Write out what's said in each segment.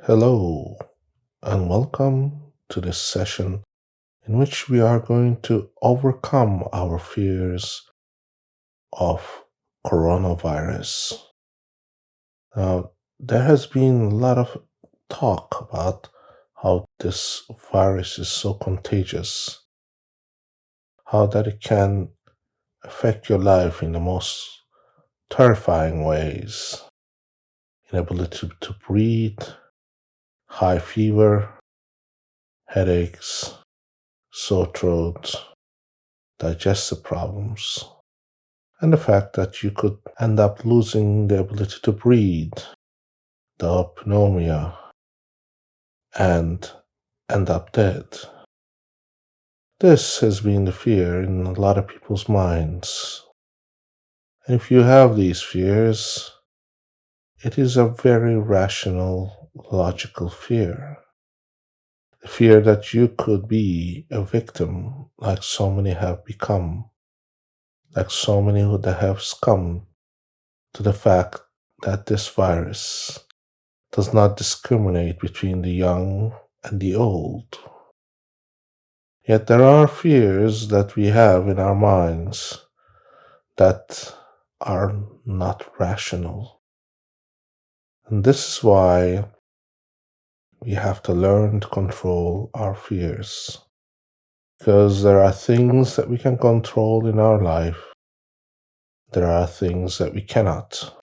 Hello, and welcome to this session in which we are going to overcome our fears of coronavirus. Now, there has been a lot of talk about how this virus is so contagious, how that it can affect your life in the most terrifying ways, inability to breathe, high fever, headaches, sore throat, digestive problems, and the fact that you could end up losing the ability to breathe, the pneumonia, and end up dead. This has been the fear in a lot of people's minds. And if you have these fears, it is a very rational, logical fear. The fear that you could be a victim like so many have become, like so many who have succumbed to the fact that this virus does not discriminate between the young and the old. Yet there are fears that we have in our minds that are not rational. And this is why we have to learn to control our fears. Because there are things that we can control in our life, there are things that we cannot.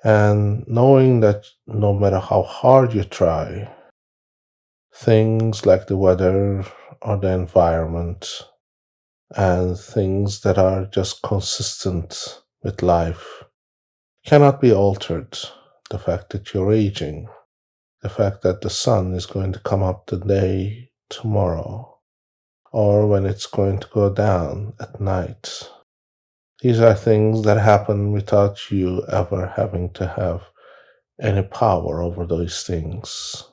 And knowing that no matter how hard you try, things like the weather or the environment and things that are just consistent with life cannot be altered. The fact that you're aging, the fact that the sun is going to come up today, tomorrow, or when it's going to go down at night. These are things that happen without you ever having to have any power over those things.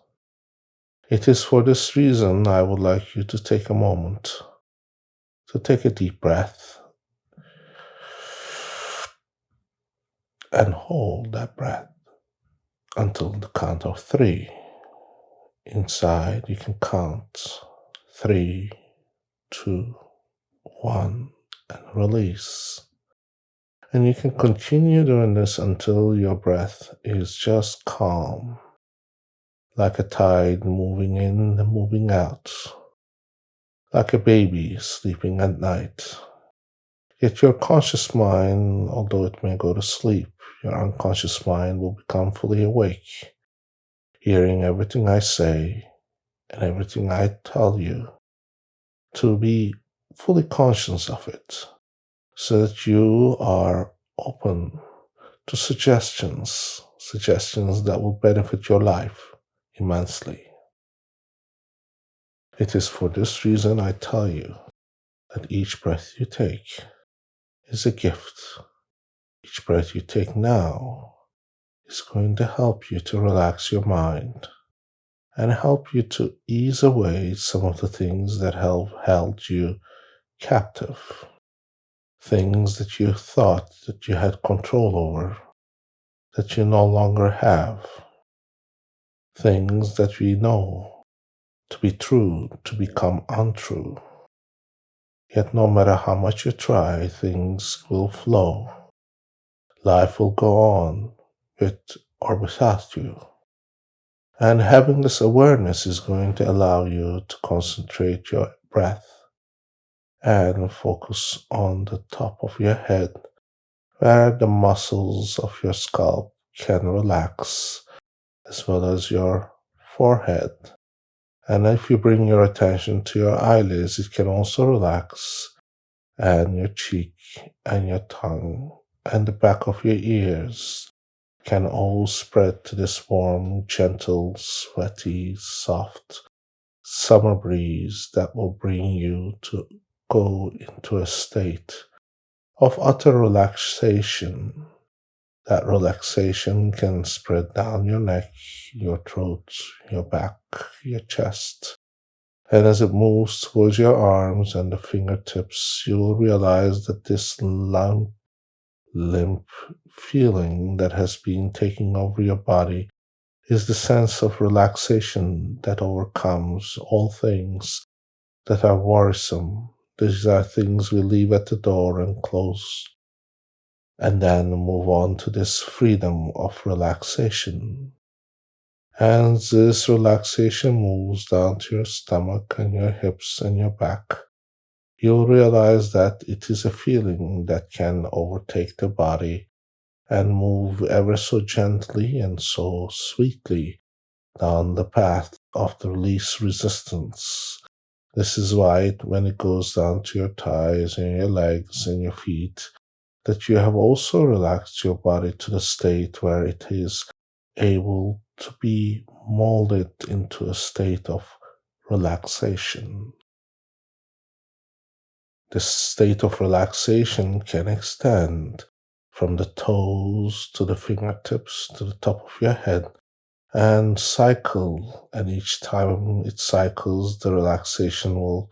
It is for this reason I would like you to take a moment to take a deep breath and hold that breath until the count of three. Inside, you can count 3, 2, 1, and release. And you can continue doing this until your breath is just calm, like a tide moving in and moving out, like a baby sleeping at night. Yet your conscious mind, although it may go to sleep, your unconscious mind will become fully awake, hearing everything I say and everything I tell you, to be fully conscious of it, so that you are open to suggestions that will benefit your life immensely. It is for this reason I tell you that each breath you take is a gift. Each breath you take now is going to help you to relax your mind and help you to ease away some of the things that have held you captive. Things that you thought that you had control over, that you no longer have. Things that we know to be true to become untrue. Yet no matter how much you try, things will flow. Life will go on with or without you. And having this awareness is going to allow you to concentrate your breath and focus on the top of your head, where the muscles of your scalp can relax, as well as your forehead. And if you bring your attention to your eyelids, it can also relax, and your cheek and your tongue and the back of your ears can all spread to this warm, gentle, sweaty, soft summer breeze that will bring you to go into a state of utter relaxation. That relaxation can spread down your neck, your throat, your back, your chest. And as it moves towards your arms and the fingertips, you will realize that this limp feeling that has been taking over your body is the sense of relaxation that overcomes all things that are worrisome. These are things we leave at the door and close, and then move on to this freedom of relaxation. And this relaxation moves down to your stomach and your hips and your back. You'll realize that it is a feeling that can overtake the body and move ever so gently and so sweetly down the path of the least resistance. This is why when it goes down to your thighs and your legs and your feet, that you have also relaxed your body to the state where it is able to be molded into a state of relaxation. This state of relaxation can extend from the toes to the fingertips to the top of your head and cycle. And each time it cycles, the relaxation will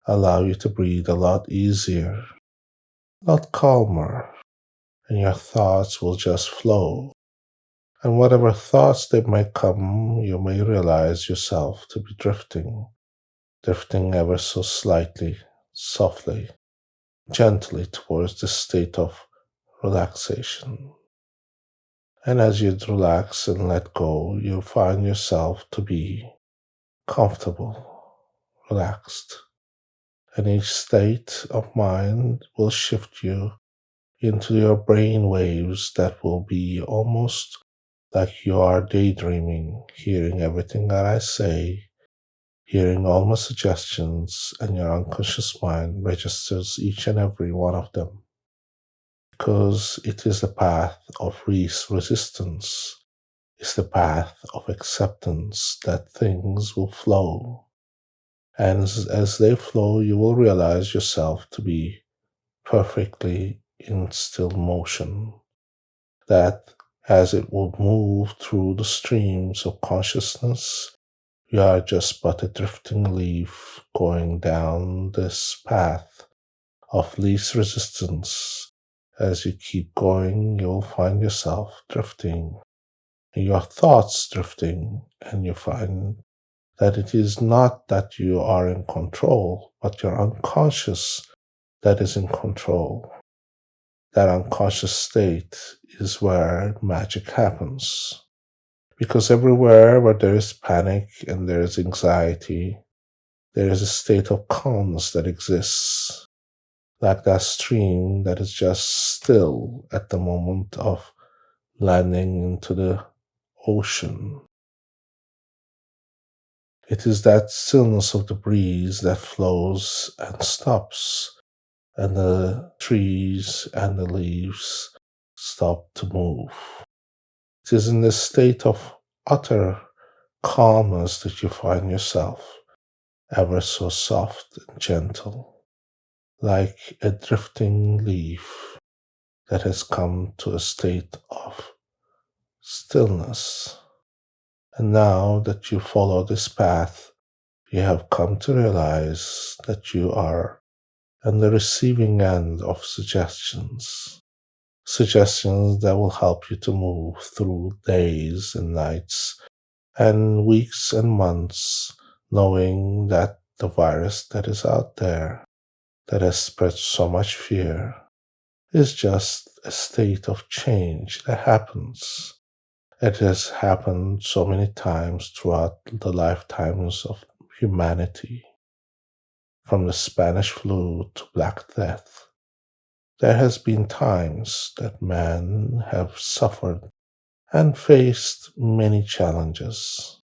allow you to breathe a lot easier, a lot calmer, and your thoughts will just flow. And whatever thoughts they may come, you may realize yourself to be drifting ever so slightly, softly, gently towards this state of relaxation. And as you relax and let go, you find yourself to be comfortable, relaxed. And each state of mind will shift you into your brain waves that will be almost like you are daydreaming, hearing everything that I say, hearing all my suggestions, and your unconscious mind registers each and every one of them. Because it is the path of least resistance, it's the path of acceptance that things will flow. And as they flow, you will realize yourself to be perfectly in still motion. That as it will move through the streams of consciousness, you are just but a drifting leaf going down this path of least resistance. As you keep going, you'll find yourself drifting, your thoughts drifting, and you find that it is not that you are in control, but your unconscious that is in control. That unconscious state is where magic happens. Because everywhere where there is panic and there is anxiety, there is a state of calmness that exists, like that stream that is just still at the moment of landing into the ocean. It is that stillness of the breeze that flows and stops, and the trees and the leaves stop to move. It is in this state of utter calmness that you find yourself, ever so soft and gentle, like a drifting leaf that has come to a state of stillness. And now that you follow this path, you have come to realize that you are on the receiving end of suggestions. Suggestions that will help you to move through days and nights and weeks and months, knowing that the virus that is out there that has spread so much fear is just a state of change that happens. It has happened so many times throughout the lifetimes of humanity, from the Spanish flu to Black Death. There has been times that men have suffered and faced many challenges,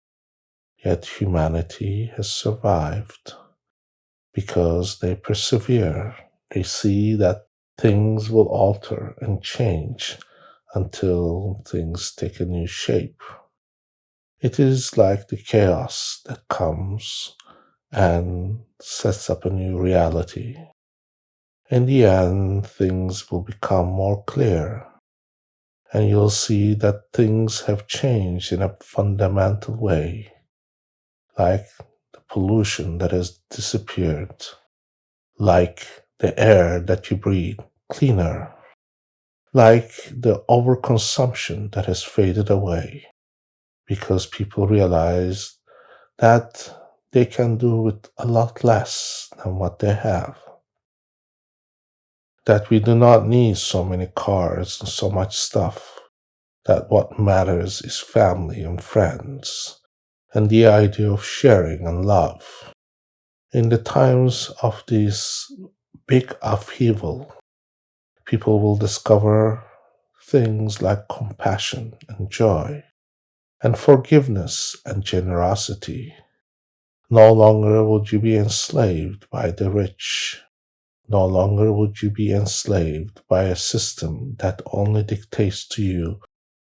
yet humanity has survived because they persevere. They see that things will alter and change until things take a new shape. It is like the chaos that comes and sets up a new reality. In the end, things will become more clear, and you'll see that things have changed in a fundamental way, like the pollution that has disappeared, like the air that you breathe cleaner, like the overconsumption that has faded away. because people realize that they can do with a lot less than what they have. That we do not need so many cars and so much stuff. That what matters is family and friends, and the idea of sharing and love. In the times of this big upheaval, people will discover things like compassion and joy, and forgiveness and generosity. No longer would you be enslaved by the rich. No longer would you be enslaved by a system that only dictates to you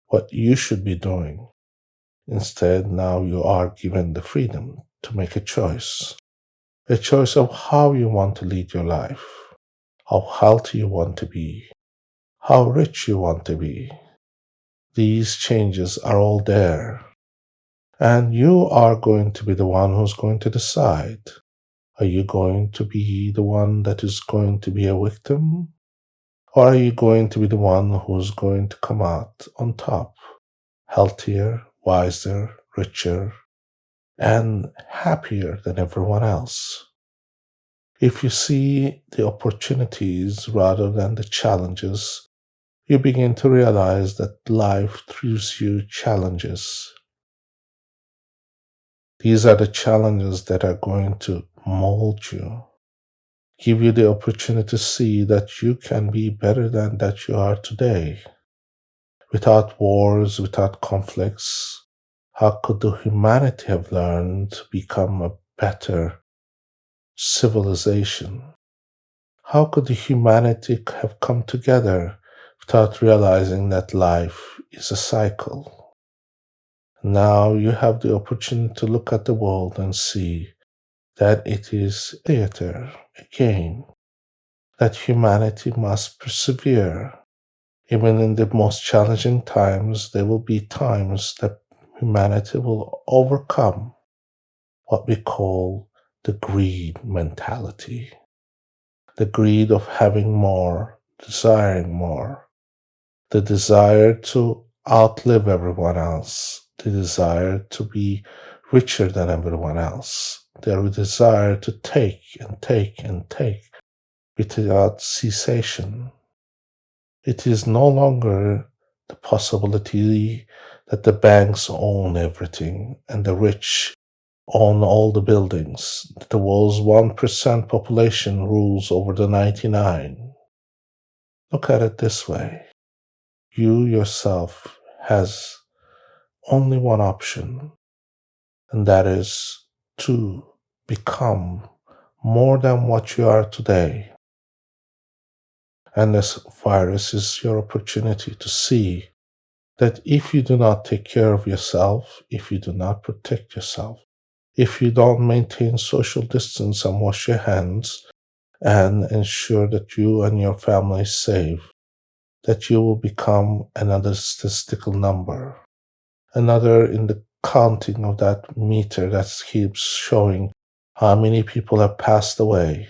what you should be doing. Instead, now you are given the freedom to make a choice of how you want to lead your life, how healthy you want to be, how rich you want to be. These changes are all there, and you are going to be the one who's going to decide. Are you going to be the one that is going to be a victim? Or are you going to be the one who's going to come out on top, healthier, wiser, richer, and happier than everyone else? If you see the opportunities rather than the challenges, you begin to realize that life throws you challenges. These are the challenges that are going to mold you, give you the opportunity to see that you can be better than that you are today. Without wars, without conflicts, how could the humanity have learned to become a better civilization? How could the humanity have come together without realizing that life is a cycle? Now you have the opportunity to look at the world and see that it is theater, a game, that humanity must persevere. Even in the most challenging times, there will be times that humanity will overcome what we call the greed mentality, the greed of having more, desiring more, the desire to outlive everyone else, the desire to be richer than everyone else, their desire to take and take and take without cessation. It is no longer the possibility that the banks own everything and the rich own all the buildings, that the world's 1% population rules over the 99. Look at it this way. You yourself has only one option, and that is to become more than what you are today. And this virus is your opportunity to see that if you do not take care of yourself, if you do not protect yourself, if you don't maintain social distance and wash your hands and ensure that you and your family is safe, that you will become another statistical number, another in the counting of that meter that keeps showing how many people have passed away,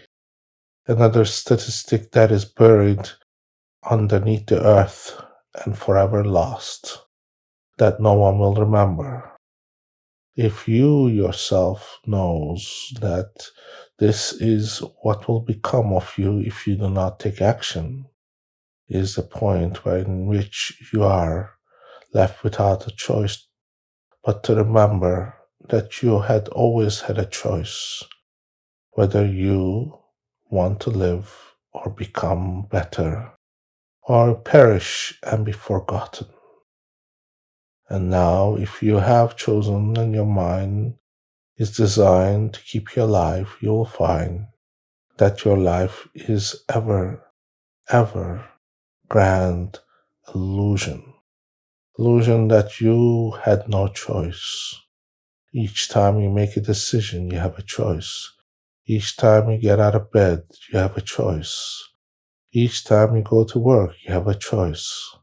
another statistic that is buried underneath the earth and forever lost, that no one will remember. If you yourself knows that this is what will become of you if you do not take action, is the point where in which you are left without a choice but to remember that you had always had a choice whether you want to live or become better or perish and be forgotten. And now, if you have chosen and your mind is designed to keep you alive, you will find that your life is ever grand illusion. Illusion that you had no choice. Each time you make a decision, you have a choice. Each time you get out of bed, you have a choice. Each time you go to work, you have a choice.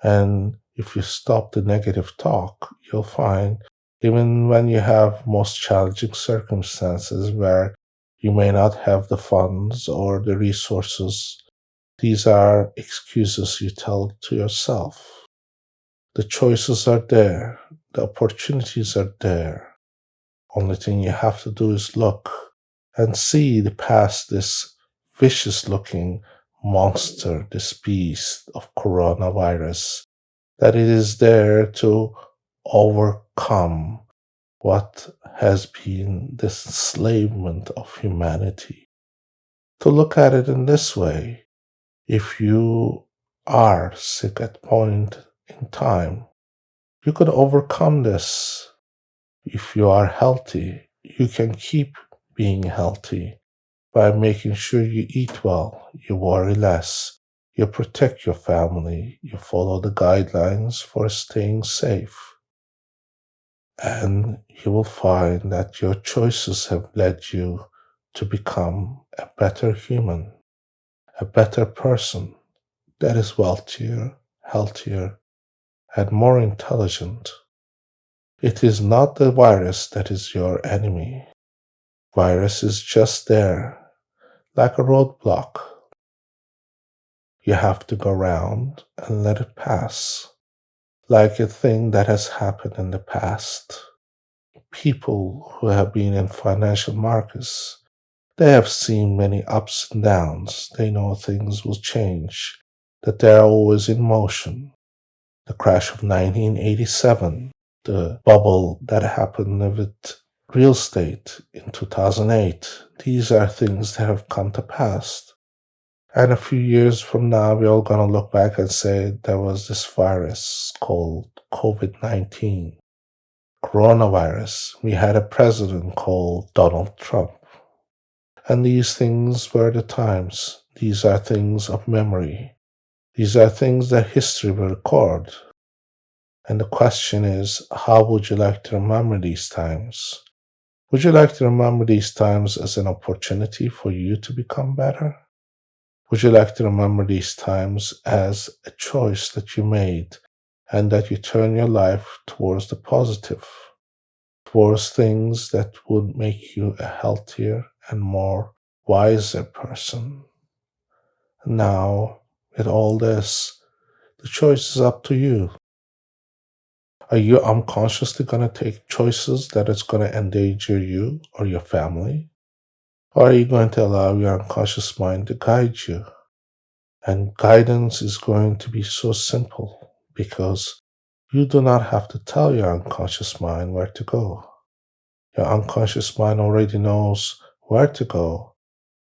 And if you stop the negative talk, you'll find even when you have most challenging circumstances where you may not have the funds or the resources, these are excuses you tell to yourself. The choices are there. The opportunities are there. Only thing you have to do is look and see past this vicious looking monster, this beast of coronavirus, that it is there to overcome what has been the enslavement of humanity. To look at it in this way, if you are sick at point in time, you could overcome this. If you are healthy, you can keep being healthy by making sure you eat well, you worry less, you protect your family, you follow the guidelines for staying safe. And you will find that your choices have led you to become a better human, a better person that is wealthier, healthier, and more intelligent. It is not the virus that is your enemy. Virus is just there, like a roadblock. You have to go around and let it pass, like a thing that has happened in the past. People who have been in financial markets, they have seen many ups and downs. They know things will change, that they are always in motion. The crash of 1987, the bubble that happened with real estate in 2008, these are things that have come to pass. And a few years from now, we're all going to look back and say there was this virus called COVID-19, coronavirus. We had a president called Donald Trump. And these things were the times. These are things of memory. These are things that history will record. And the question is, how would you like to remember these times? Would you like to remember these times as an opportunity for you to become better? Would you like to remember these times as a choice that you made and that you turn your life towards the positive, towards things that would make you a healthier and more wiser person? Now, with all this, the choice is up to you. Are you unconsciously going to take choices that is going to endanger you or your family? Or are you going to allow your unconscious mind to guide you? And guidance is going to be so simple because you do not have to tell your unconscious mind where to go. Your unconscious mind already knows where to go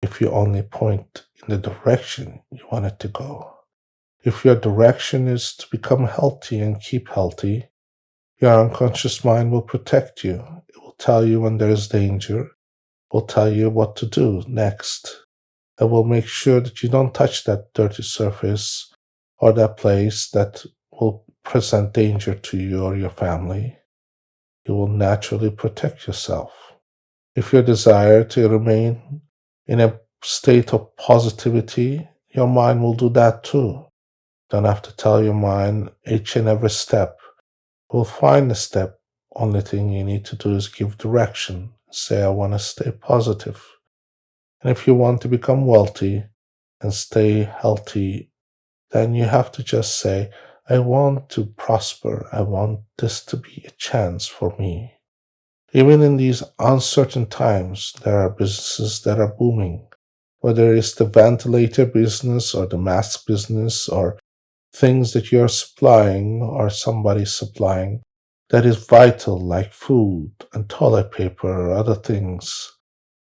if you only point in the direction you want it to go. If your direction is to become healthy and keep healthy, your unconscious mind will protect you. It will tell you when there is danger. It will tell you what to do next. It will make sure that you don't touch that dirty surface or that place that will present danger to you or your family. You will naturally protect yourself. If you desire to remain in a state of positivity, your mind will do that too. Don't have to tell your mind each and every step. We'll find the step. Only thing you need to do is give direction. Say, I want to stay positive. And if you want to become wealthy and stay healthy, then you have to just say, I want to prosper. I want this to be a chance for me. Even in these uncertain times, there are businesses that are booming. Whether it's the ventilator business or the mask business or things that you're supplying or somebody's supplying that is vital, like food and toilet paper or other things.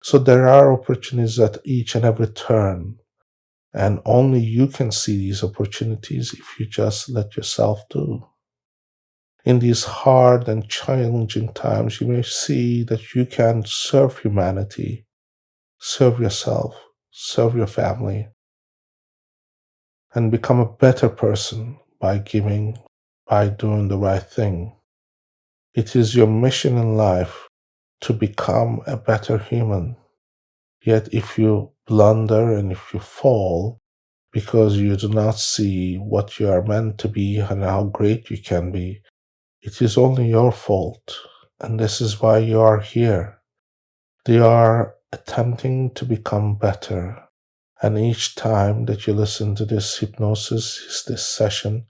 So there are opportunities at each and every turn, and only you can see these opportunities if you just let yourself do. In these hard and challenging times, you may see that you can serve humanity, serve yourself, serve your family, and become a better person by giving, by doing the right thing. It is your mission in life to become a better human. Yet if you blunder and if you fall because you do not see what you are meant to be and how great you can be, it is only your fault. And this is why you are here. They are attempting to become better. And each time that you listen to this hypnosis, this session,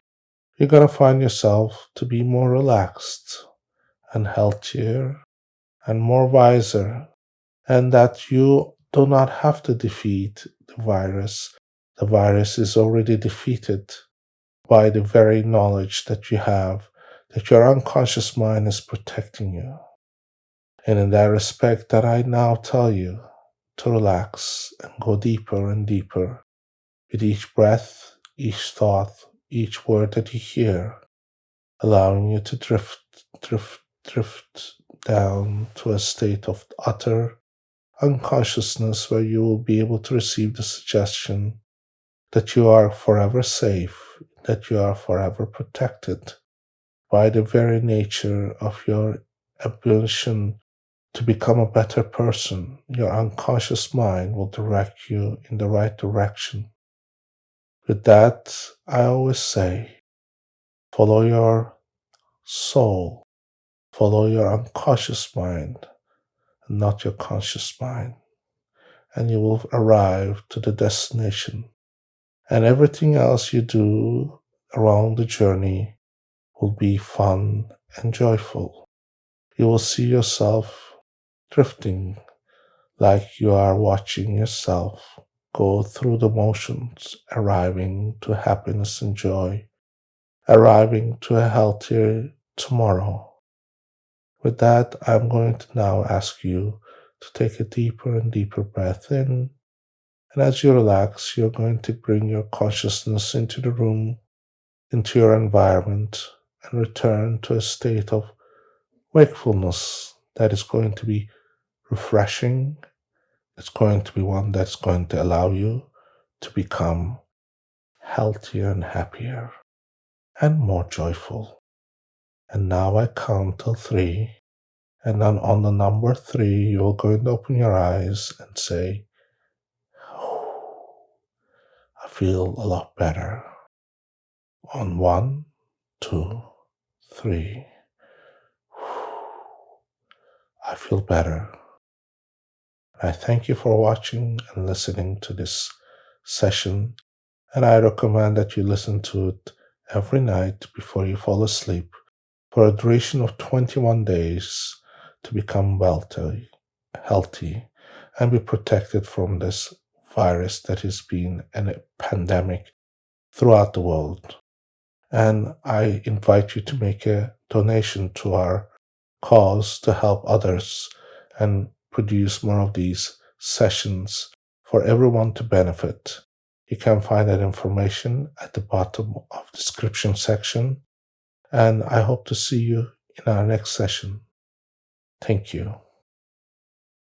you're going to find yourself to be more relaxed, and healthier and more wiser, and that you do not have to defeat the virus. The virus is already defeated by the very knowledge that you have that your unconscious mind is protecting you. And in that respect, that I now tell you to relax and go deeper and deeper with each breath, each thought, each word that you hear, allowing you to drift down to a state of utter unconsciousness where you will be able to receive the suggestion that you are forever safe, that you are forever protected by the very nature of your ability to become a better person. Your unconscious mind will direct you in the right direction. With that, I always say, follow your soul, follow your unconscious mind, and not your conscious mind, and you will arrive to the destination. And everything else you do around the journey will be fun and joyful. You will see yourself drifting like you are watching yourself go through the motions, arriving to happiness and joy, arriving to a healthier tomorrow. With that, I'm going to now ask you to take a deeper and deeper breath in. And as you relax, you're going to bring your consciousness into the room, into your environment, and return to a state of wakefulness that is going to be refreshing. It's going to be one that's going to allow you to become healthier and happier and more joyful. And now I count till 3. And then on the number 3, you're going to open your eyes and say, I feel a lot better. On 1, 2, 3. I feel better. I thank you for watching and listening to this session, and I recommend that you listen to it every night before you fall asleep for a duration of 21 days to become healthy, and be protected from this virus that has been a pandemic throughout the world. And I invite you to make a donation to our cause to help others and produce more of these sessions for everyone to benefit. You can find that information at the bottom of the description section. And I hope to see you in our next session. Thank you.